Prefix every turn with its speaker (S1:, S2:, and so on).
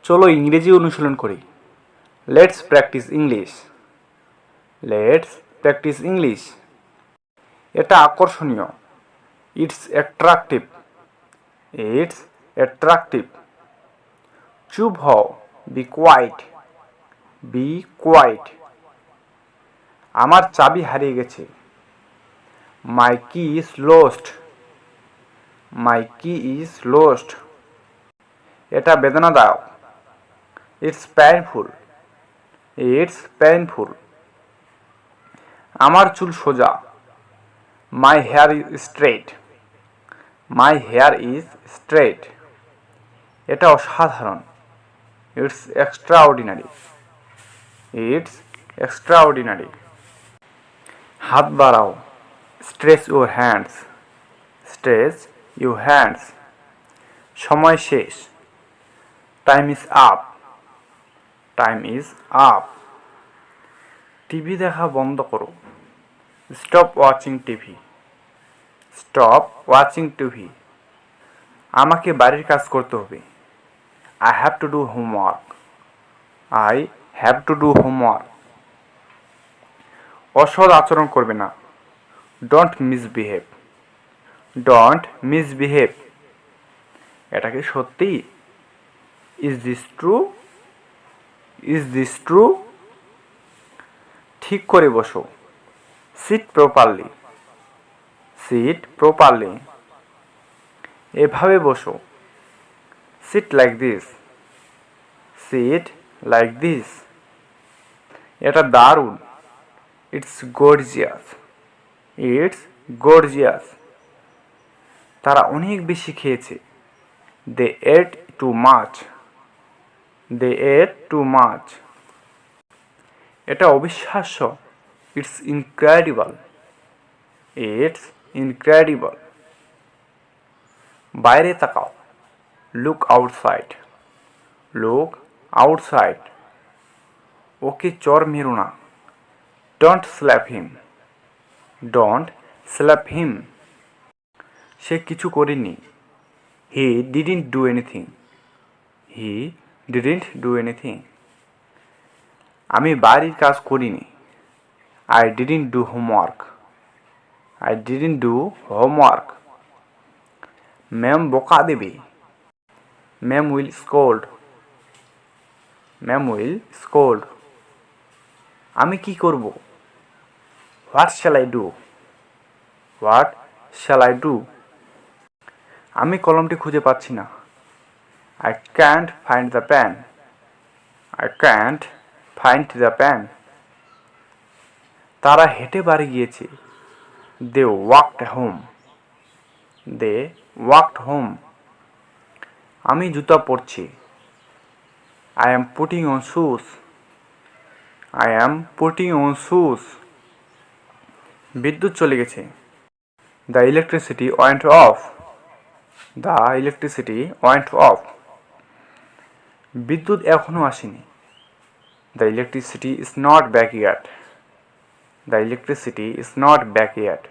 S1: চলো ইংরেজি অনুশীলন করি। Let's practice English. Let's practice English. এটা আকর্ষণীয়। It's attractive. It's attractive. চুপ হও। Be quiet. Be quiet. আমার চাবি হারিয়ে গেছে। মাই কি ইজ লস্ট। মাই কি ইজ লস্ট। এটা বেদনাদায়ক। It's painful. It's painful. আমার চুল সোজা। My hair is straight. My hair is straight. এটা অসাধারণ। It's extraordinary. It's extraordinary. হাত বাড়াও। Stretch your hands. Stretch your hands. সময় শেষ। Time is up. Time is up. TV দেখা বন্ধ করো। Stop watching TV. Stop watching TV. আমাকে বাড়ির কাজ করতে হবে। I have to do homework. I have to do homework. অসৎ আচরণ করবে না। Don't misbehave. Don't misbehave. এটা কি সত্যি? Is this true? Is this true? ঠিক করে বসো। Sit properly. Sit properly. এভাবে বসো। Sit like this. Sit like this. এটা দারুণ। It's gorgeous. It's gorgeous. তারা অনেক বেশি খেয়েছে। They ate too much. They ate too much. এটা অবিশ্বাস্য। It's incredible. It's incredible. বাইরে তাকাও। Look outside. Look outside. ওকে চর মেরো না। Don't slap him. Don't slap him. সে কিছু করেনি। He didn't do anything. He didn't do anything. আমি বাড়ির কাজ করিনি। I didn't do homework. I didn't do homework. Ma'am বকা দেবে। Ma'am will scold. Ma'am will scold. আমি কি করব? What shall I do? What shall I do? আমি কলমটি খুঁজে পাচ্ছি না। I can't find the pen. I can't find the pen. তারা হেঁটে বাড়ি গিয়েছে। They walked home. They walked home. আমি জুতা পরছি। I am putting on shoes. I am putting on shoes. বিদ্যুৎ চলে গেছে। The electricity went of. The electricity went of. বিদ্যুৎ এখনও আসেনি। The electricity is not back yet. The electricity is not back yet.